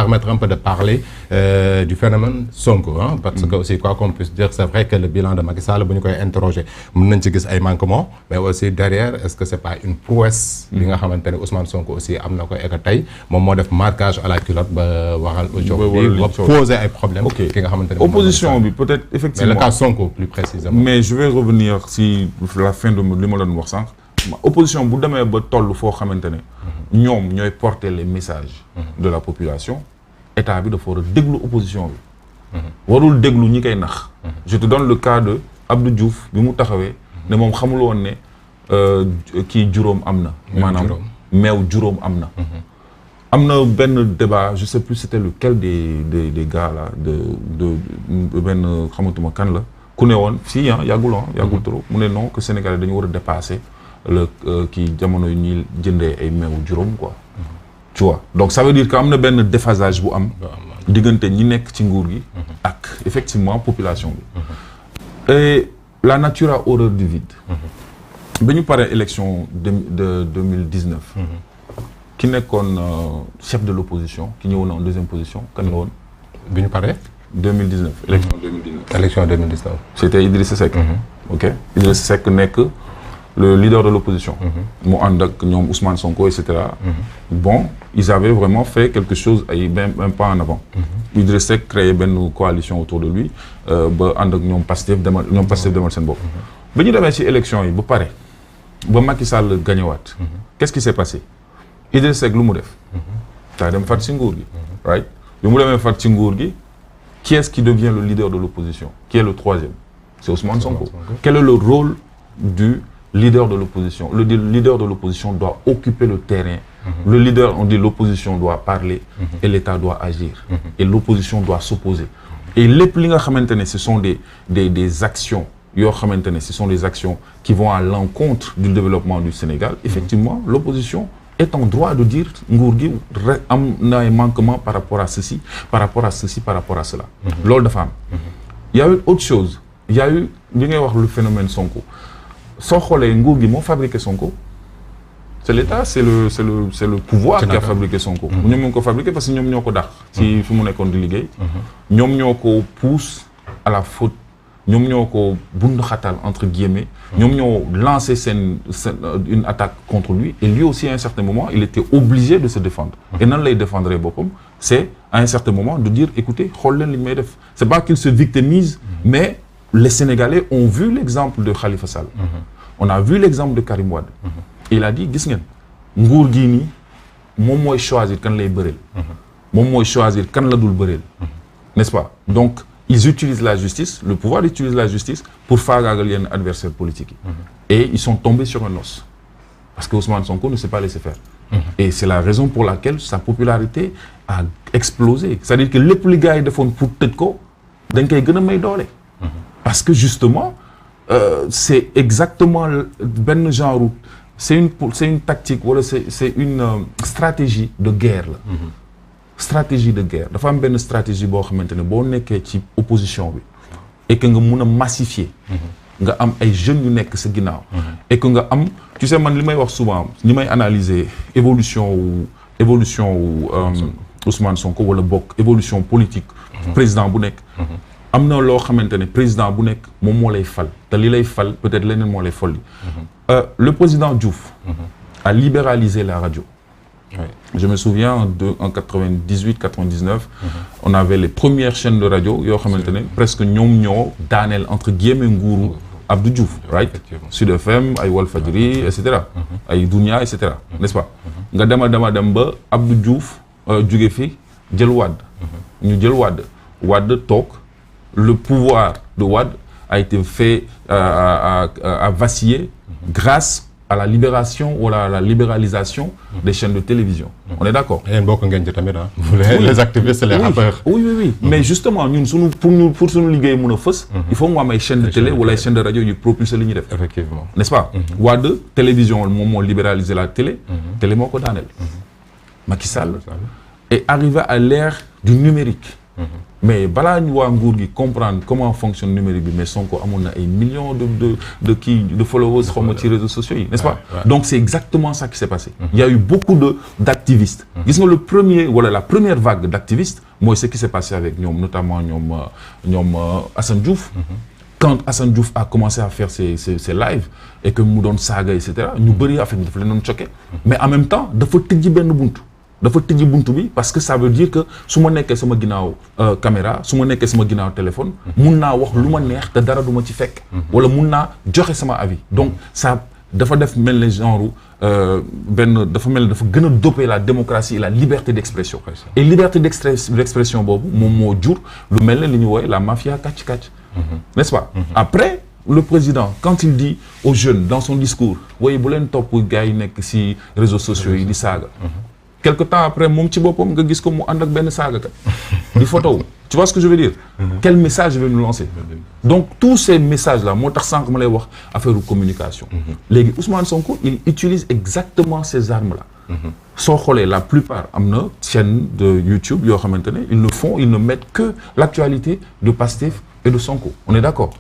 permettre un peu de parler du phénomène Sonko hein, parce que aussi quoi qu'on puisse dire c'est vrai que le bilan de Macky Sall bu ñu koy interroger mën nañ ci gis ay manquements mais aussi derrière est-ce que c'est pas une prouesse bi nga xamante ne Ousmane Sonko aussi am na ko et que tey moom moo def marquage à la culotte ba waxal aujourd'hui ba poser ay problèmes ki nga xamante ne opposition bi peut-être effectivement mais le cas Sonko plus précisément mais je vais revenir si la fin de li ma doon wax sànq opposition bu demee ba toll foo xamante ne ñoom ñooy porter les messages de la population état bi dafa war a déglu opposition bi warul déglu ñi koy nax je te donne le cas de Abdou Diouf bi mu taxawee ne moom xamul woon ne kii juróom am na maanaam meew juróom am na am na benn débat je sais plus c'était lequel des gars là de benn xamatuma kan la ku ne woon si yàggul trop mu ne non que Sénégalais dañu war a dépasser le kii jamono yi ñuy jëndee ay meewu juróom quoi tu vois donc ça veut dire que am na benn déphasage bu am diggante ñi nekk ci nguur gi ak effectivement population bi et la nature a horreur du vide ba ñu paree élection de 2019 ki nekkoon chef de l'opposition ki ñëwoon en deuxième position kan la woon bi ñu paree 2019 élection 2019 c'était Idrissa Seck ok Idrissa Seck nekk le leader de l'opposition mu ànd ak ñoom Ousmane Sonko et cetera bon ils avaient vraiment fait quelque chose ay même pas en avant Idrissa Seck créé benn coalition autour de lui ba ànd ak ñoom Pastef demal seen bopp ba ñu demee ci élection yi ba pare ba Macky Sall gagnéwaat qu'est-ce qui s'est passé Idrissa Seck lu mu def daa dem fat ci nguur gi right bi mu demee fat ci nguur gi qui est-ce qui devient le leader de l'opposition qui est le troisième c'est Ousmane Sonko quel est le rôle du leader de l'opposition le leader de l'opposition doit occuper le terrain le leader on dit l'opposition doit parler et l'État doit agir et l'opposition doit s'opposer et lépp li nga xamante ne ce sont des actions yoo xamante ne ce sont des actions qui vont à l'encontre du développement du Sénégal effectivement l'opposition est en droit de dire nguur gi am na ay manquements par rapport à ceci par rapport à ceci par rapport à cela loolu dafa am il y a eu autre chose il y a eu li ngay wax le phénomène Sonko soo xoolee nguur gi moo fabriqué Sonko c'est l'État c'est le pouvoir qui a fabriqué Sonko ñoom ñoo ko fabriqué parce que ñoom ñoo ko dàq ci fi mu nekkoon di liggéey ñoom ñoo ko pousse à la faute ñoom ñoo ko bund xatal entre guillemets ñoom ñoo lancé une attaque contre lui et lui aussi à un certain moment il était obligé de se défendre et nan lay défendre boppam c'est à un certain moment de dire écoutez xool leen li may def c'est pas qu'il se victimise mais les Sénégalais ont vu l'exemple de Khalifa Sall on a vu l'exemple de Karim Wade il a dit gis ngeen nguur gii nii moom mooy choisir kan lay bëreel moom mooy choisir kan la dul bëreel n'est-ce pas donc ils utilisent la justice le pouvoir utilise la justice pour faagaagal yenn adversaires politiques yi et ils sont tombés sur un os parce que Ousmane Sonko ne s'est pas laissé faire et c'est la raison pour laquelle sa popularité a explosé c'est-à-dire que lépp li gars yi defoon pour tëj ko dañ koy gën a may doole parce que justement c'est exactement benn genre c'est une tactique wala c'est une stratégie de guerre la stratégie de guerre dafa am benn stratégie boo xamante ne boo nekkee ci opposition bi et que nga mun a massifier nga am ay jeunes yu nekk sa ginnaaw et que nga am tu sais man li may wax souvent ñi may analyser évolution wu Ousmane Sonko wala bokk évolution politique président bu nekk am na loo xamante ne président bu nekk moom moo lay fal te li lay fal peut-être leneen moo lay folli le président Diouf a libéralisé la radio oui. Je me souviens en 98-99 on avait les premières chaînes de radio yoo xamante ne presque ñoom ñoo daaneel entre guillemets nguuru Abdou Diouf right Sud FM ay Walfadjri et cetera ay Dunia et cetera n'est-ce pas nga dem ba Abdou Diouf jóge fi jël Wade ñu jël Wade toog le pouvoir de Wade a été fait à vaciller grâce à la libération ou à la libéralisation des chaînes de télévision. On est d'accord? yéen bokk ngeen ci tamit les activistes les rappeurs. Oui. Mais justement ñun pour suñu liggéey mën a fës. il faut mu am ay chaînes de télé wala ay chaînes de radio yu propulser li ñuy def. Effectivement. N'est-ce pas? Wade télévision moom moo libéraliser la télé. Télé moo ko daaneel. Macky Sall est arrivé à l'ère du numérique. mais balaa ñu waa nguur gi comprendre comment fonctionne numérique bi mais Sonko amoon na ay millions de followers xaw ma ci réseaux sociaux yi n'est-ce pas donc c'est exactement ça qui s'est passé il y a eu beaucoup d'activistes gis nga la première vague d'activistes mooy ce qui s'est passé avec ñoom notamment ñoom Assane Diouf quand Assane Diouf a commencé à faire ses lives et que mu doon saaga et cetera ñu bëri affaire bi dafa leen doon choqué mais en même temps dafa tëjji benn buntu bi parce que ça veut dire que su ma nekkee sama ginnaaw caméra su ma nekkee sama ginnaaw téléphone mun naa wax lu ma neex te dara du ma ci fekk wala mun naa joxe sama avis donc ça dafa def mel ne genre dafa gën a doper la démocratie et la liberté d'expression et liberté d'expression boobu moom moo jur lu mel ne li ñu wooye la mafia kàcc n'est-ce pas après le président quand il dit aux jeunes dans son discours waaye bu leen topp gars yi nekk ci réseaux sociaux yi di saaga quelque temps après moom ci boppam nga gis ko mu ànd ak benn saagakat di photo tu vois ce que je veux dire quel message je vais nous lancer donc tous ces messages là moo tax sànq ma lay wax affaire communication léegi Ousmane Sonko il utilise exactement ces armes là soo xoolee la plupart am na chaîne de YouTube yoo xamante ne ils ne mettent que l'actualité de Pastef et de Sonko on est d'accord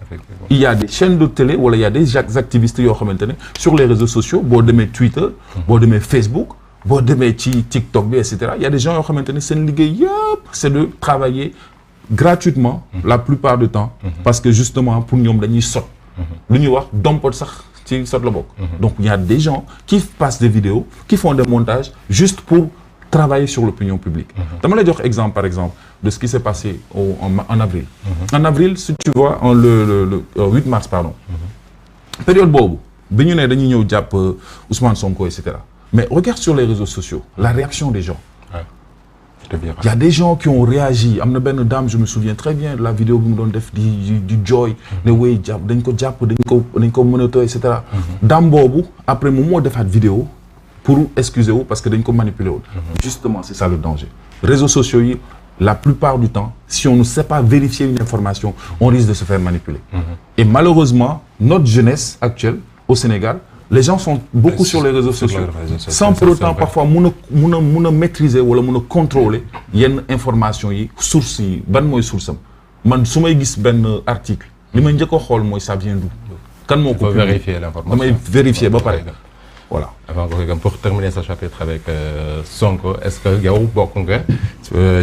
il y a des chaînes de télé wala il y a des activistes yoo xamante ne sur les réseaux sociaux boo demee Twitter boo demee Facebook boo demee ci TikTok bi et cetera il y a des gens yoo xamante ne seen liggéey yëpp c'est de travailler gratuitement la plupart du temps parce que justement pour ñoom dañuy sot lu ñuy wax dompot sax ci sot la bokk donc il y a des gens qui passent des vidéos qui font des montages juste pour travailler sur l'opinion publique dama lay jox exemple par exemple de ce qui s'est passé en avril en avril si tu vois le 8 mars pardon période boobu bi ñu ne dañuy ñëw jàpp Ousmane Sonko et cetera mais regarde sur les réseaux sociaux la réaction des gens il y a des gens qui ont réagi am na benn dame je me souviens très bien de la vidéo bi mu doon def di jooy ne wéy dañ ko mënatoo et cetera dame boobu après moom moo defaat vidéo pour excuser wu parce que dañ ko manipuler woon justement c'est ça le danger réseaux sociaux yi la plupart du temps si on ne sait pas vérifier une information on risque de se faire manipuler et malheureusement notre jeunesse actuelle au Sénégal les gens sont beaucoup sur les réseaux sociaux sans pour autant parfois mun a maîtriser wala mun a contrôler yenn information yi source yi ban mooy source am man su may gis benn article li may njëkk a xool mooy ça vient d'où kan moo ko vérifier l'information damay vérifier ba pare voilà avant que pour terminer ce chapitre avec Sonko est-ce que yow bokk nga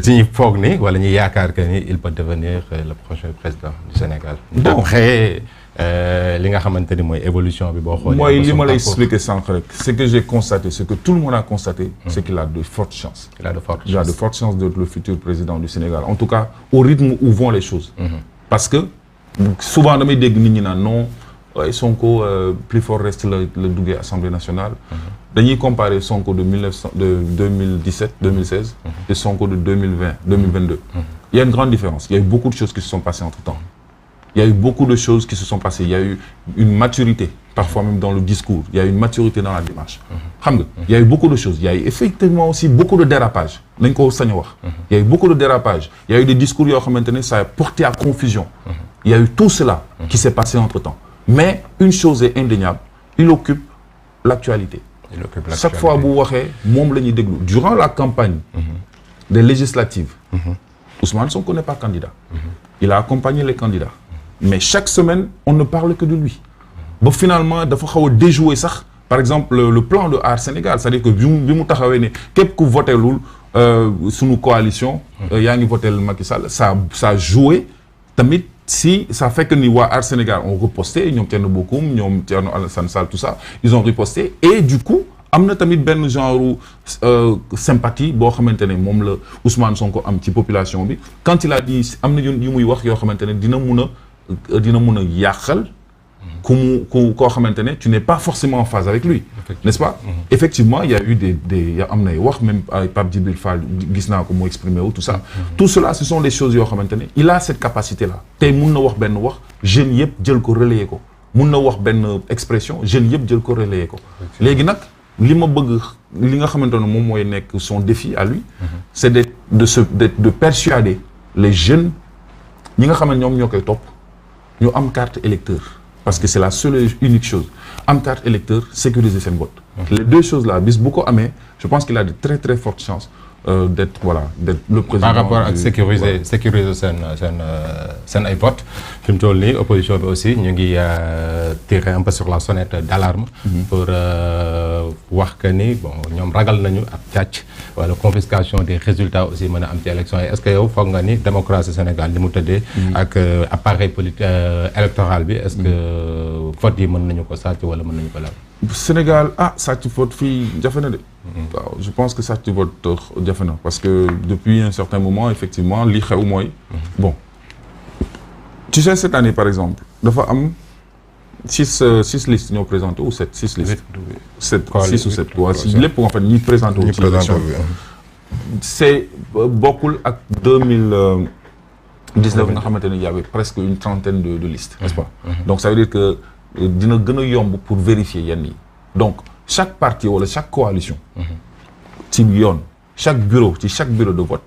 ci ñi foog ni wala ñi yaakaar que ni il peut devenir le prochain président du Sénégal d'après li nga xamante ni mooy évolution bi boo xoolee. mooy li ma lay expliquer sànq rek ce que j'ai constaté ce que tout le monde a constaté c'est qu'il a de fortes chances. Il a de fortes chances d'être le futur président du Sénégal en tout cas au rythme où vont les choses. parce que souvent damay dégg nit ñi naan non waaye Sonko plus fort reste la duggee Assemblée nationale. dañuy comparer Sonko de 2017 2016. et Sonko de 2020 2022. il y a une grande différence il y a eu beaucoup de choses qui se sont passées entre-temps. Il y a eu beaucoup de choses qui se sont passées. Il y a eu une maturité, parfois même dans le discours. Il y a eu une maturité dans la démarche. Il y a eu beaucoup de choses. Il y a eu effectivement aussi beaucoup de dérapages. Il y a eu beaucoup de dérapages. Il y a eu des discours qui maintenant ça a porté à confusion. Il y a eu tout cela qui s'est passé entre-temps. Mais une chose est indéniable, il occupe l'actualité. Chaque fois que vous voyez, durant la campagne des législatives, Ousmane Sonko n'est pas candidat. Il a accompagné les candidats. Mais chaque semaine, on ne parle que de lui. Bon, finalement, il faut déjouer ça. Par exemple, le plan de Aar Sénégal, c'est-à-dire que képp ku voté sous nos coalitions, yaa ngi voté Macky Sall, ça a joué. Tamit si ça fait que ni waa Aar Sénégal ont reposté, ñoom Thierno Bocoum, ñoom Thierno Alassane Sall, tout ça, ils ont riposté et du coup, am na tamit benn genre sympathie boo xamante ne moom la Ousmane Sonko am ci population bi quand il a dit am na yu muy wax yoo xamante ne dina mun a yàqal koo xamante ne tu n'es pas forcément en phase avec lui n'est-ce pas effectivement il y a eu des am nay wax même avec Pape Djibril Fall gis naa ko moo exprimé wu tout ça tout cela ce sont des choses yoo xamante ne il a cette capacité là tey mun na wax benn wax jeunes yëpp jël ko relayer ko mun na wax benn expression jeunes yëpp jël ko relayer ko léegi nag li ma bëgg li nga xamante ne moom mooy nekk son défi à lui c'est de persuader les jeunes ñi nga xam ne ñoom ñoo koy topp ñu am carte électeur parce que c'est la seule et unique chose am carte électeur sécuriser seen vote les deux choses là bis bu ko amee je pense qu'il a de très très fortes chances d'être le président. Par rapport à sécuriser seen ay vote fi mu toll nii opposition bi aussi ñu ngi tirer un peu sur la sonnette d'alarme pour wax que ni bon ñoom ragal nañu ab càcc wala confiscation des résultats aussi mën a am ci élection yi est-ce que yow foog nga ni démocratie Sénégal ni mu tëddee ak appareil politique électoral bi est-ce que vote yi mën nañu ko sàcc wala mën nañu ko laal. Sénégal sàcc vote fii jafe na de. waaw je pense que sàcc vote jafe na parce que depuis un certain moment effectivement li xew mooy bon tu sais cette année par exemple dafa am six listes ñoo présenté ou six listes. six ou sept waaw si lépp en fait ñi présenté wu ci élection c'est bokkul ak 2019 nga xamante ne y avait presque une trentaine de listes n'est-ce pas donc ça veut dire que dina gën a yomb pour vérifier yenn yi donc chaque parti wala chaque coalition ci yoon chaque bureau de vote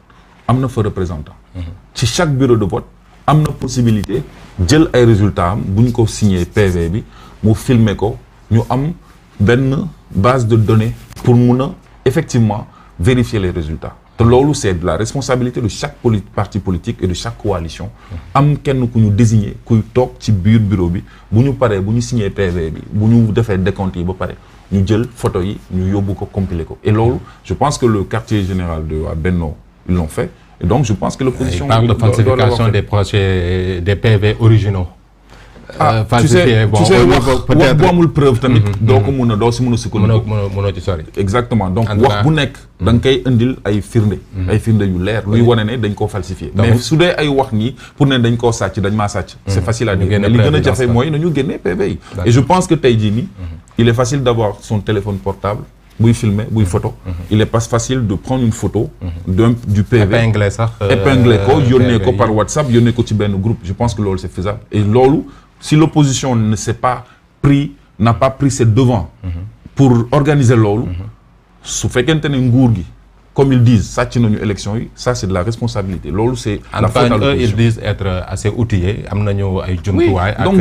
am na fa représentant ci chaque bureau de vote am na possibilité jël ay résultats am bu ñu ko signé PV bi mu filmer ko ñu am benn base de données pour mun a effectivement vérifier les résultats te loolu c'est de la responsabilité de chaque parti politique et de chaque coalition am kenn ku ñu désigner kuy toog ci biir bureau bi bu ñu paree bu ñu signé PV bi bu ñu defee décompte yi ba pare ñu jël photo yi ñu yóbbu ko compiler ko et loolu je pense que le quartier général de waa Benno ils l'ont fait et donc je pense que l'opposition parle de falsification des projets des PV originaux. Tu sais wax bu amul preuve tamit doo ko mun a doo si mun a sukkandiku mënoo ci sori exactement donc wax bu nekk da nga koy indil ay firnde yu leer luy wane ne dañ koo falsifié mais su dee ay wax nii pour ne dañ koo sàcc dañ maa sàcc c'est facile à dire mais li gën a jafe mooy nañu génnee PV yi et je pense que tey jii nii il est facile d'avoir son téléphone portable buy filmer buy photo il est pas facile de prendre une photo du PV épingler ko yónnee ko par WhatsApp yónnee ko ci benn groupe je pense que loolu c'est faisable et loolu si l'opposition n'a pas pris ses devants pour organiser loolu su fekkente ne nguur gi comme ils disent sàcc nañu élection yi ça c'est de la responsabilité loolu c'est la faute à l'opposition. Ils disent être assez outillés am nañu ay jumtuwaay ak donc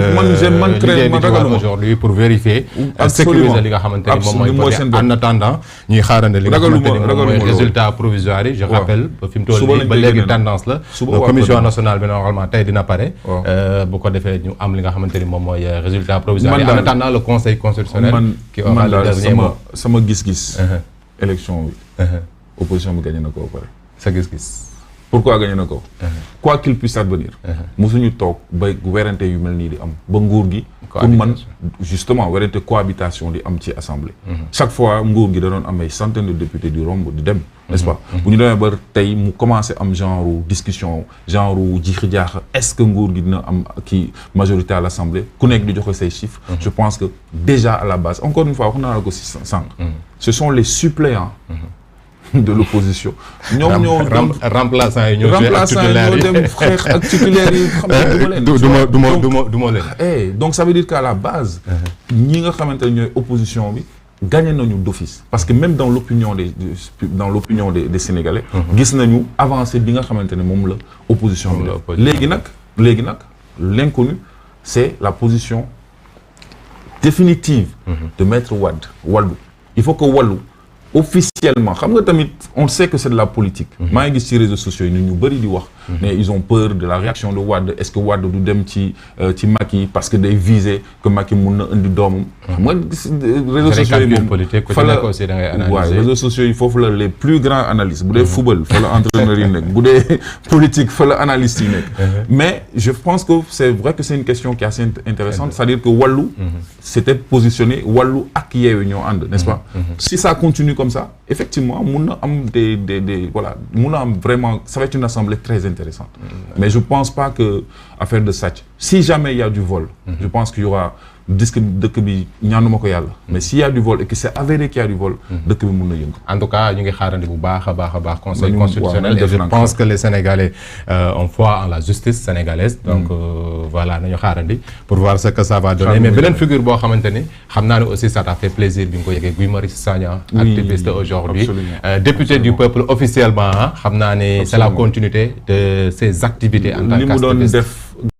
man créé ma ragaluma aujourd'hui pour vérifier sécuriser li nga xamante ni moom mooy en attendant ñuy xaarande li nga xamante ni moom mooy résultat provisoire yi je rappelle fi mu toll nii ba léegi tendance la commission nationale bi normalement tey dina pare bu ko defee ñu am li nga xamante ni moom mooy résultat provisoire yi en attendant le conseil constitutionnel qui aura le dernier mot sama gis-gis élection bi opposition bi gagné na ko ba pare. sa gis-gis. pourquoi gagné na ko. quoi qu'il puisse advenir. mosuñu toog ba werante yu mel nii di am ba nguur gi. pour man justement werante cohabitation di am ci assemblée. chaque fois nguur gi da doon am ay centaines de députés di romb di dem. n'est-ce pas bu ñu demee ba tey mu commencé am genre discussion genre jiixi jaaxa est-ce que nguur gi dina am kii majorité à l'assemblée ku nekk di joxe say chiffres. je pense que déjà à la base encore une fois wax naa la ko si sànq. ce sont les suppléants. de l'opposition ñoom ñoo remplaçant yi ñoo dem xeex ak titulaires yi xam ne du ma leen donc ça veut dire qu'à la base ñi nga xamante ne ñooy opposition bi gagné nañu d'office parce que même dans l'opinion des Sénégalais gis nañu avancée bi nga xamante ne moom la opposition bi def léegi nag l'inconnu c'est la position définitive de maître Wallu il faut que Wallu officiellement xam nga tamit on sait que c'est de la politique maa ngi gis ci réseaux sociaux yi nit ñu bëri di wax mais ils ont peur de la réaction de Wade est-ce que Wade du dem ci Macky parce que day viser que Macky mun na indi doomam xam nga réseaux sociaux yi moom fa la waaw réseaux sociaux yi foofu la les plus grands analystes bu dee football fa la entraîneurs yi nekk bu dee politique fa la analystes yi nekk mais je pense que c'est vrai que c'est une question qui est assez intéressante c'est-à-dire que Wallu s'était positionné Wallu ak Yewwi ñoo ànd n'est-ce pas si ça continue comme ça effectivement mun na am des voilà mun na am vraiment ça va être une assemblée très intéressante mais je pense pas que affaire de sàcc si jamais il y a du vol je pense qu'il y aura dëkk bi ñaanuma ko yàlla mais s'il y a du vol et que c'est avéré qu'il y a du vol dëkk bi mun na yëngu en tout cas ñu ngi xaarandi bu baax a baax conseil constitutionnel et je pense que les Sénégalais ont foi en la justice sénégalaise donc voilà nañu xaarandi pour voir ce que ça va donner mais beneen figure boo xamante ni xam naa ne aussi ça t'a fait plaisir bi nga ko yëgee Guy Marius Sagna activiste aujourd'hui député du peuple officiellement xam naa ne c'est la continuité de ses activités en tant qu'activiste